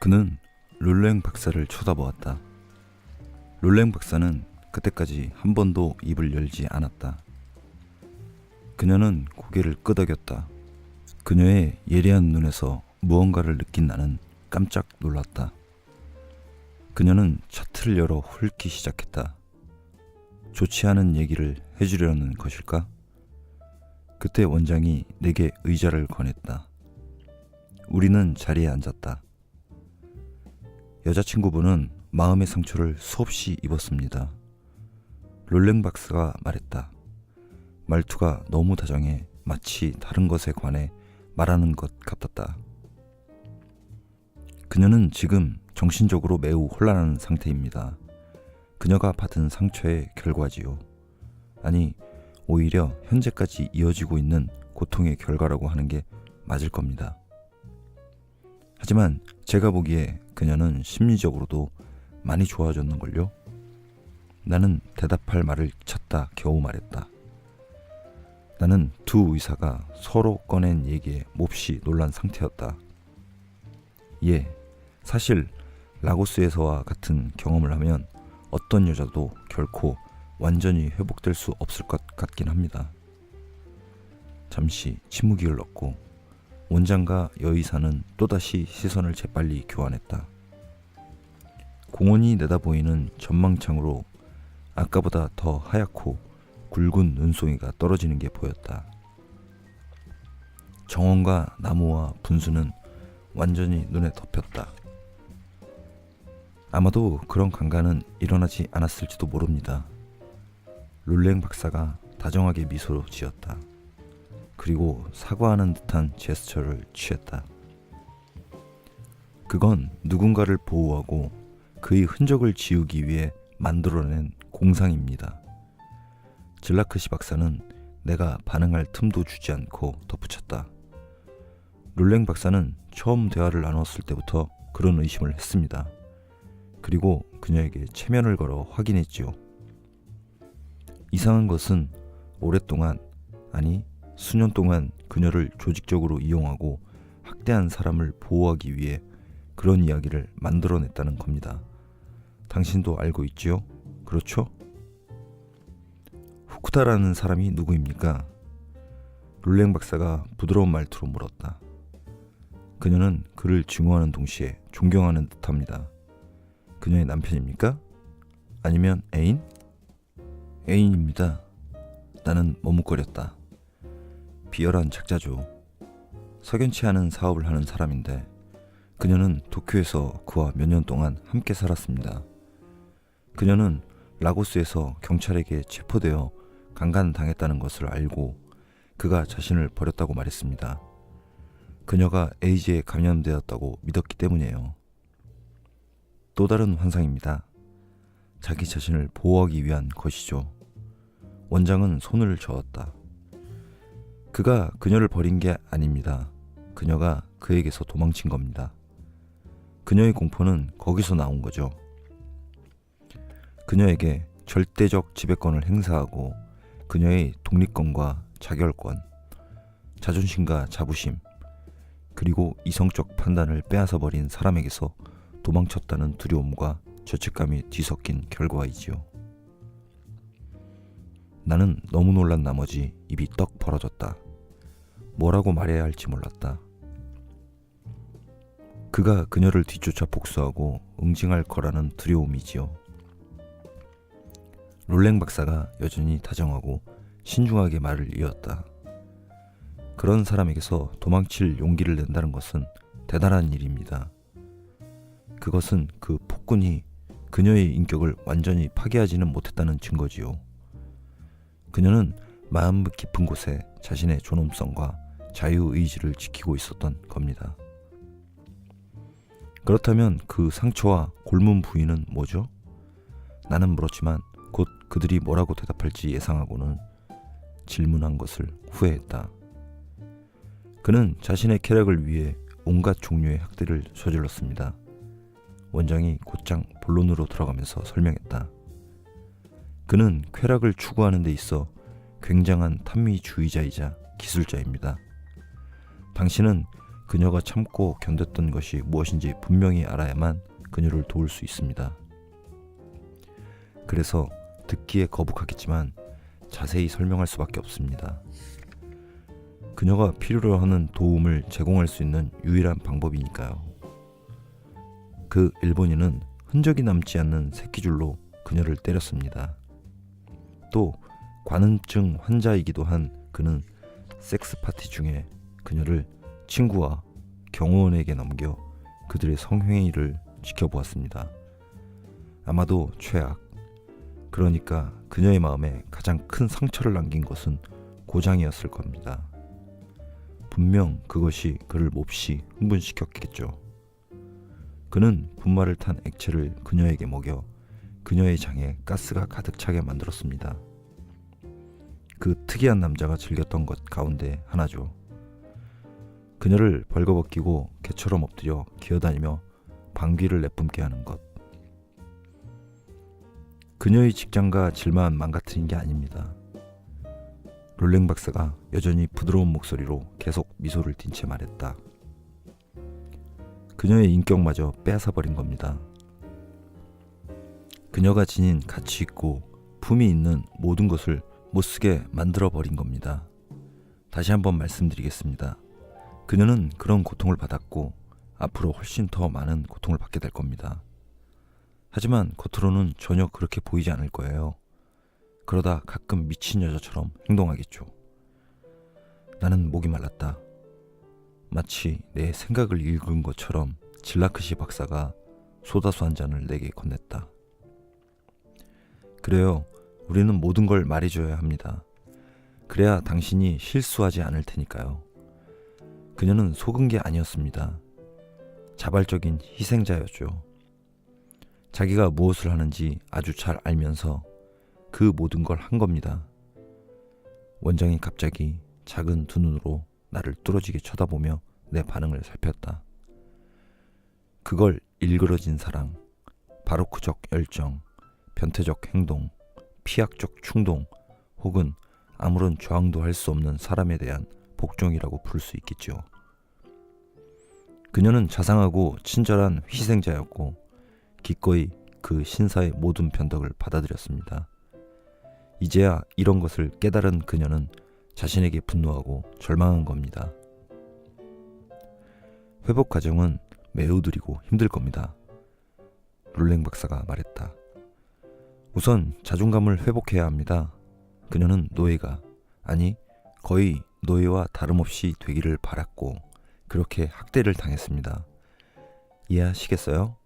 그는 룰랭 박사를 쳐다보았다. 룰랭 박사는 그때까지 한 번도 입을 열지 않았다. 그녀는 고개를 끄덕였다. 그녀의 예리한 눈에서 무언가를 느낀 나는 깜짝 놀랐다. 그녀는 차트를 열어 훑기 시작했다. 좋지 않은 얘기를 해주려는 것일까? 그때 원장이 내게 의자를 권했다. 우리는 자리에 앉았다. 여자친구분은 마음의 상처를 수없이 입었습니다. 롤랭 박사가 말했다. 말투가 너무 다정해 마치 다른 것에 관해 말하는 것 같았다. 그녀는 지금 정신적으로 매우 혼란한 상태입니다. 그녀가 받은 상처의 결과지요. 아니, 오히려 현재까지 이어지고 있는 고통의 결과라고 하는 게 맞을 겁니다. 하지만 제가 보기에 그녀는 심리적으로도 많이 좋아졌는걸요? 나는 대답할 말을 찾다 겨우 말했다. 나는 두 의사가 서로 꺼낸 얘기에 몹시 놀란 상태였다. 예, 사실 라고스에서와 같은 경험을 하면 어떤 여자도 결코 완전히 회복될 수 없을 것 같긴 합니다. 잠시 침묵이 흘렀고 원장과 여의사는 또다시 시선을 재빨리 교환했다. 공원이 내다보이는 전망창으로 아까보다 더 하얗고 굵은 눈송이가 떨어지는 게 보였다. 정원과 나무와 분수는 완전히 눈에 덮였다. 아마도 그런 강간은 일어나지 않았을지도 모릅니다. 룰랭 박사가 다정하게 미소를 지었다. 그리고 사과하는 듯한 제스처를 취했다. 그건 누군가를 보호하고 그의 흔적을 지우기 위해 만들어낸 공상입니다. 질라크시 박사는 내가 반응할 틈도 주지 않고 덧붙였다. 룰랭 박사는 처음 대화를 나눴을 때부터 그런 의심을 했습니다. 그리고 그녀에게 체면을 걸어 확인했지요. 이상한 것은 오랫동안, 아니 수년 동안 그녀를 조직적으로 이용하고 학대한 사람을 보호하기 위해 그런 이야기를 만들어냈다는 겁니다. 당신도 알고 있지요? 그렇죠? 후쿠다라는 사람이 누구입니까? 룰랭 박사가 부드러운 말투로 물었다. 그녀는 그를 증오하는 동시에 존경하는 듯합니다. 그녀의 남편입니까? 아니면 애인? 애인입니다. 나는 머뭇거렸다. 비열한 작자죠. 석연치 않은 사업을 하는 사람인데 그녀는 도쿄에서 그와 몇 년 동안 함께 살았습니다. 그녀는 라고스에서 경찰에게 체포되어 강간당했다는 것을 알고 그가 자신을 버렸다고 말했습니다. 그녀가 에이즈에 감염되었다고 믿었기 때문이에요. 또 다른 환상입니다. 자기 자신을 보호하기 위한 것이죠. 원장은 손을 저었다. 그가 그녀를 버린 게 아닙니다. 그녀가 그에게서 도망친 겁니다. 그녀의 공포는 거기서 나온 거죠. 그녀에게 절대적 지배권을 행사하고 그녀의 독립권과 자결권, 자존심과 자부심, 그리고 이성적 판단을 빼앗아버린 사람에게서 도망쳤다는 두려움과 죄책감이 뒤섞인 결과이지요. 나는 너무 놀란 나머지 입이 떡 벌어졌다. 뭐라고 말해야 할지 몰랐다. 그가 그녀를 뒤쫓아 복수하고 응징할 거라는 두려움이지요. 롤랭 박사가 여전히 다정하고 신중하게 말을 이었다. 그런 사람에게서 도망칠 용기를 낸다는 것은 대단한 일입니다. 그것은 그 폭군이 그녀의 인격을 완전히 파괴하지는 못했다는 증거지요. 그녀는 마음 깊은 곳에 자신의 존엄성과 자유의지를 지키고 있었던 겁니다. 그렇다면 그 상처와 골문 부위는 뭐죠? 나는 물었지만 곧 그들이 뭐라고 대답할지 예상하고는 질문한 것을 후회했다. 그는 자신의 쾌락을 위해 온갖 종류의 학대를 저질렀습니다. 원장이 곧장 본론으로 들어가면서 설명했다. 그는 쾌락을 추구하는 데 있어 굉장한 탐미주의자이자 기술자입니다. 당신은 그녀가 참고 견뎠던 것이 무엇인지 분명히 알아야만 그녀를 도울 수 있습니다. 그래서 듣기에 거북하겠지만 자세히 설명할 수밖에 없습니다. 그녀가 필요로 하는 도움을 제공할 수 있는 유일한 방법이니까요. 그 일본인은 흔적이 남지 않는 새끼줄로 그녀를 때렸습니다. 또 관음증 환자이기도 한 그는 섹스 파티 중에 그녀를 친구와 경호원에게 넘겨 그들의 성행위를 지켜보았습니다. 아마도 최악, 그러니까 그녀의 마음에 가장 큰 상처를 남긴 것은 고장이었을 겁니다. 분명 그것이 그를 몹시 흥분시켰겠죠. 그는 분말을 탄 액체를 그녀에게 먹여 그녀의 장에 가스가 가득 차게 만들었습니다. 그 특이한 남자가 즐겼던 것 가운데 하나죠. 그녀를 벌거벗기고 개처럼 엎드려 기어다니며 방귀를 내뿜게 하는 것. 그녀의 직장과 질만 망가뜨린 게 아닙니다. 롤랭 박사가 여전히 부드러운 목소리로 계속 미소를 띤 채 말했다. 그녀의 인격마저 빼앗아버린 겁니다. 그녀가 지닌 가치 있고 품이 있는 모든 것을 못쓰게 만들어버린 겁니다. 다시 한번 말씀드리겠습니다. 그녀는 그런 고통을 받았고 앞으로 훨씬 더 많은 고통을 받게 될 겁니다. 하지만 겉으로는 전혀 그렇게 보이지 않을 거예요. 그러다 가끔 미친 여자처럼 행동하겠죠. 나는 목이 말랐다. 마치 내 생각을 읽은 것처럼 질라크시 박사가 소다수 한 잔을 내게 건넸다. 그래요. 우리는 모든 걸 말해줘야 합니다. 그래야 당신이 실수하지 않을 테니까요. 그녀는 속은 게 아니었습니다. 자발적인 희생자였죠. 자기가 무엇을 하는지 아주 잘 알면서 그 모든 걸 한 겁니다. 원장이 갑자기 작은 두 눈으로 나를 뚫어지게 쳐다보며 내 반응을 살폈다. 그걸 일그러진 사랑, 바로크적 열정, 변태적 행동, 피약적 충동 혹은 아무런 저항도 할 수 없는 사람에 대한 복종이라고 부를 수 있겠죠. 그녀는 자상하고 친절한 희생자였고 기꺼이 그 신사의 모든 변덕을 받아들였습니다. 이제야 이런 것을 깨달은 그녀는 자신에게 분노하고 절망한 겁니다. 회복 과정은 매우 느리고 힘들 겁니다. 롤랭 박사가 말했다. 우선 자존감을 회복해야 합니다. 그녀는 노예가, 아니 거의 노예와 다름없이 되기를 바랐고 그렇게 학대를 당했습니다. 이해하시겠어요?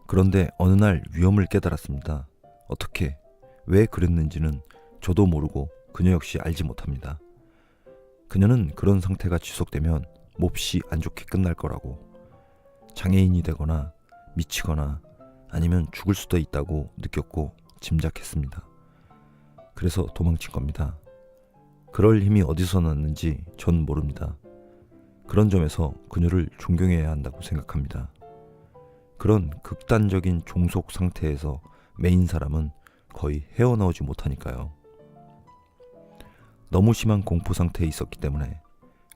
그런데 어느 날 위험을 깨달았습니다. 어떻게, 왜 그랬는지는 저도 모르고 그녀 역시 알지 못합니다. 그녀는 그런 상태가 지속되면 몹시 안 좋게 끝날 거라고, 장애인이 되거나 미치거나 아니면 죽을 수도 있다고 느꼈고 짐작했습니다. 그래서 도망친 겁니다. 그럴 힘이 어디서 났는지 전 모릅니다. 그런 점에서 그녀를 존경해야 한다고 생각합니다. 그런 극단적인 종속 상태에서 메인 사람은 거의 헤어나오지 못하니까요. 너무 심한 공포 상태에 있었기 때문에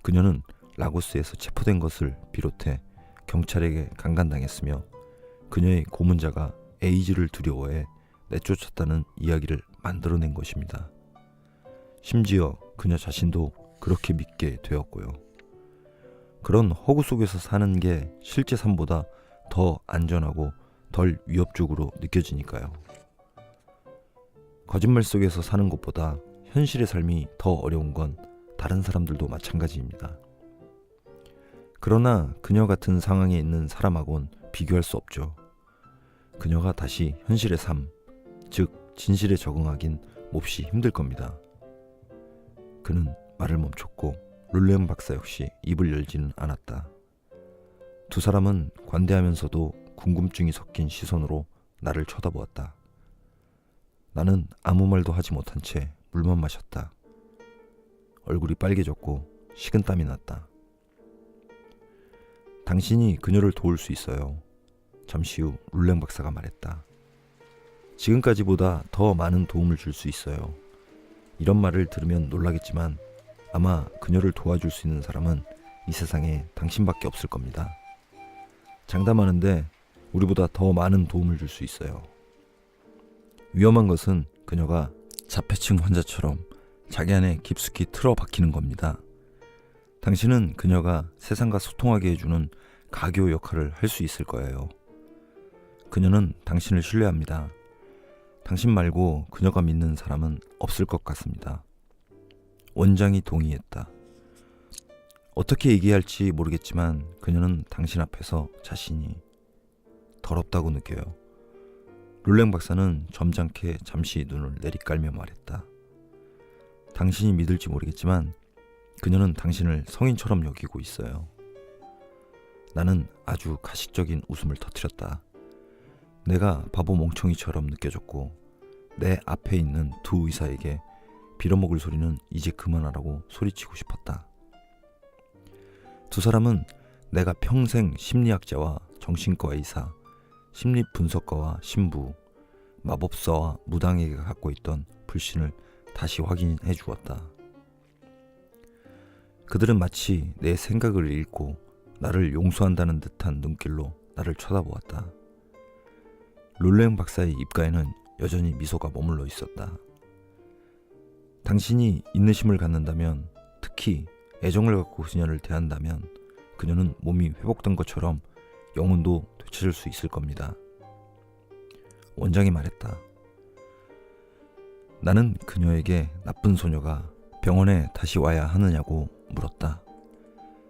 그녀는 라고스에서 체포된 것을 비롯해 경찰에게 강간당했으며 그녀의 고문자가 에이즈를 두려워해 내쫓았다는 이야기를 만들어낸 것입니다. 심지어 그녀 자신도 그렇게 믿게 되었고요. 그런 허구 속에서 사는 게 실제 삶보다 더 안전하고 덜 위협적으로 느껴지니까요. 거짓말 속에서 사는 것보다 현실의 삶이 더 어려운 건 다른 사람들도 마찬가지입니다. 그러나 그녀 같은 상황에 있는 사람하고는 비교할 수 없죠. 그녀가 다시 현실의 삶, 즉 진실에 적응하긴 몹시 힘들 겁니다. 그는 말을 멈췄고 롤랭 박사 역시 입을 열지는 않았다. 두 사람은 관대하면서도 궁금증이 섞인 시선으로 나를 쳐다보았다. 나는 아무 말도 하지 못한 채 물만 마셨다. 얼굴이 빨개졌고 식은땀이 났다. 당신이 그녀를 도울 수 있어요. 잠시 후 롤랭 박사가 말했다. 지금까지보다 더 많은 도움을 줄 수 있어요. 이런 말을 들으면 놀라겠지만 아마 그녀를 도와줄 수 있는 사람은 이 세상에 당신밖에 없을 겁니다. 장담하는데 우리보다 더 많은 도움을 줄 수 있어요. 위험한 것은 그녀가 자폐증 환자처럼 자기 안에 깊숙이 틀어박히는 겁니다. 당신은 그녀가 세상과 소통하게 해주는 가교 역할을 할 수 있을 거예요. 그녀는 당신을 신뢰합니다. 당신 말고 그녀가 믿는 사람은 없을 것 같습니다. 원장이 동의했다. 어떻게 얘기할지 모르겠지만 그녀는 당신 앞에서 자신이 더럽다고 느껴요. 룰랭 박사는 점잖게 잠시 눈을 내리깔며 말했다. 당신이 믿을지 모르겠지만 그녀는 당신을 성인처럼 여기고 있어요. 나는 아주 가식적인 웃음을 터뜨렸다. 내가 바보 멍청이처럼 느껴졌고 내 앞에 있는 두 의사에게 빌어먹을 소리는 이제 그만하라고 소리치고 싶었다. 두 사람은 내가 평생 심리학자와 정신과 의사, 심리분석가와 신부, 마법사와 무당에게 갖고 있던 불신을 다시 확인해 주었다. 그들은 마치 내 생각을 읽고 나를 용서한다는 듯한 눈길로 나를 쳐다보았다. 룰랭 박사의 입가에는 여전히 미소가 머물러 있었다. 당신이 인내심을 갖는다면, 특히 애정을 갖고 그녀를 대한다면 그녀는 몸이 회복된 것처럼 영혼도 되찾을 수 있을 겁니다. 원장이 말했다. 나는 그녀에게 나쁜 소녀가 병원에 다시 와야 하느냐고 물었다.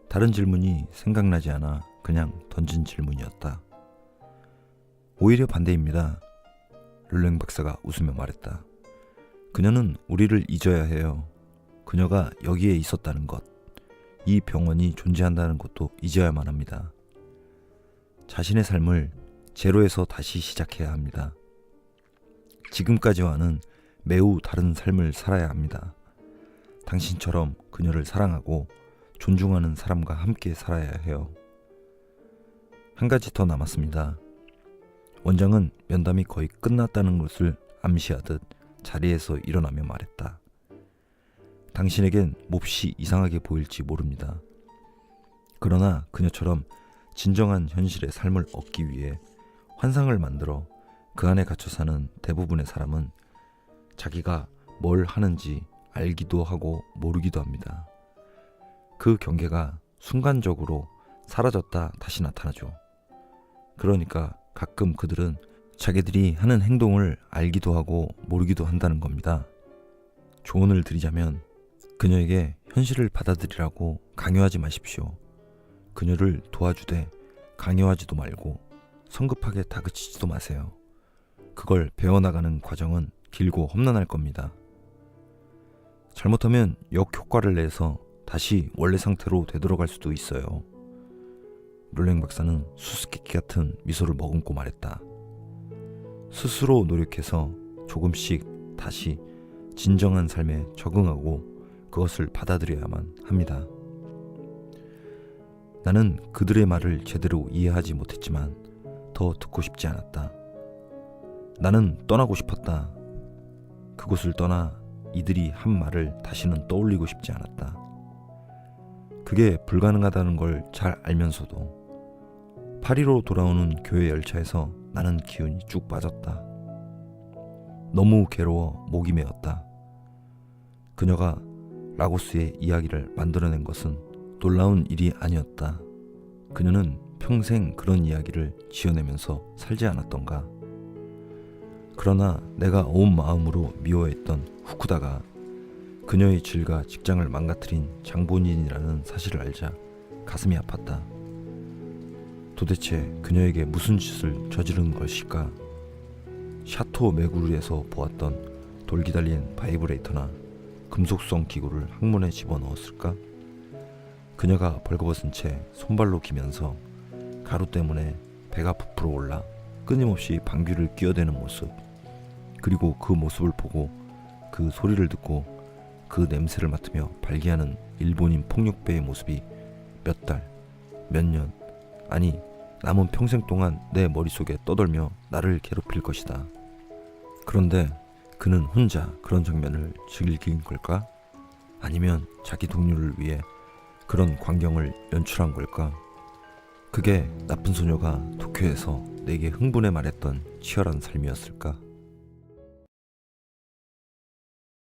다른 질문이 생각나지 않아 그냥 던진 질문이었다. 오히려 반대입니다. 룰랭 박사가 웃으며 말했다. 그녀는 우리를 잊어야 해요. 그녀가 여기에 있었다는 것, 이 병원이 존재한다는 것도 잊어야만 합니다. 자신의 삶을 제로에서 다시 시작해야 합니다. 지금까지와는 매우 다른 삶을 살아야 합니다. 당신처럼 그녀를 사랑하고 존중하는 사람과 함께 살아야 해요. 한 가지 더 남았습니다. 원장은 면담이 거의 끝났다는 것을 암시하듯 자리에서 일어나며 말했다. 당신에겐 몹시 이상하게 보일지 모릅니다. 그러나 그녀처럼 진정한 현실의 삶을 얻기 위해 환상을 만들어 그 안에 갇혀 사는 대부분의 사람은 자기가 뭘 하는지 알기도 하고 모르기도 합니다. 그 경계가 순간적으로 사라졌다 다시 나타나죠. 그러니까 가끔 그들은 자기들이 하는 행동을 알기도 하고 모르기도 한다는 겁니다. 조언을 드리자면 그녀에게 현실을 받아들이라고 강요하지 마십시오. 그녀를 도와주되 강요하지도 말고 성급하게 다그치지도 마세요. 그걸 배워나가는 과정은 길고 험난할 겁니다. 잘못하면 역효과를 내서 다시 원래 상태로 되돌아갈 수도 있어요. 룰랭 박사는 수수께끼 같은 미소를 머금고 말했다. 스스로 노력해서 조금씩 다시 진정한 삶에 적응하고 그것을 받아들여야만 합니다. 나는 그들의 말을 제대로 이해하지 못했지만 더 듣고 싶지 않았다. 나는 떠나고 싶었다. 그곳을 떠나 이들이 한 말을 다시는 떠올리고 싶지 않았다. 그게 불가능하다는 걸 잘 알면서도 파리로 돌아오는 교회 열차에서 나는 기운이 쭉 빠졌다. 너무 괴로워 목이 메었다. 그녀가 라고스의 이야기를 만들어낸 것은 놀라운 일이 아니었다. 그녀는 평생 그런 이야기를 지어내면서 살지 않았던가. 그러나 내가 온 마음으로 미워했던 후쿠다가 그녀의 질과 직장을 망가뜨린 장본인이라는 사실을 알자 가슴이 아팠다. 도대체 그녀에게 무슨 짓을 저지른 것일까? 샤토 메구르에서 보았던 돌기 달린 바이브레이터나 금속성 기구를 항문에 집어넣었을까? 그녀가 벌거벗은 채 손발로 기면서 가루 때문에 배가 부풀어 올라 끊임없이 방귀를 뀌어대는 모습, 그리고 그 모습을 보고 그 소리를 듣고 그 냄새를 맡으며 발기하는 일본인 폭력배의 모습이 몇 달, 몇 년, 아니 남은 평생 동안 내 머릿속에 떠돌며 나를 괴롭힐 것이다. 그런데 그는 혼자 그런 장면을 즐긴 걸까? 아니면 자기 동료를 위해 그런 광경을 연출한 걸까? 그게 나쁜 소녀가 도쿄에서 내게 흥분해 말했던 치열한 삶이었을까?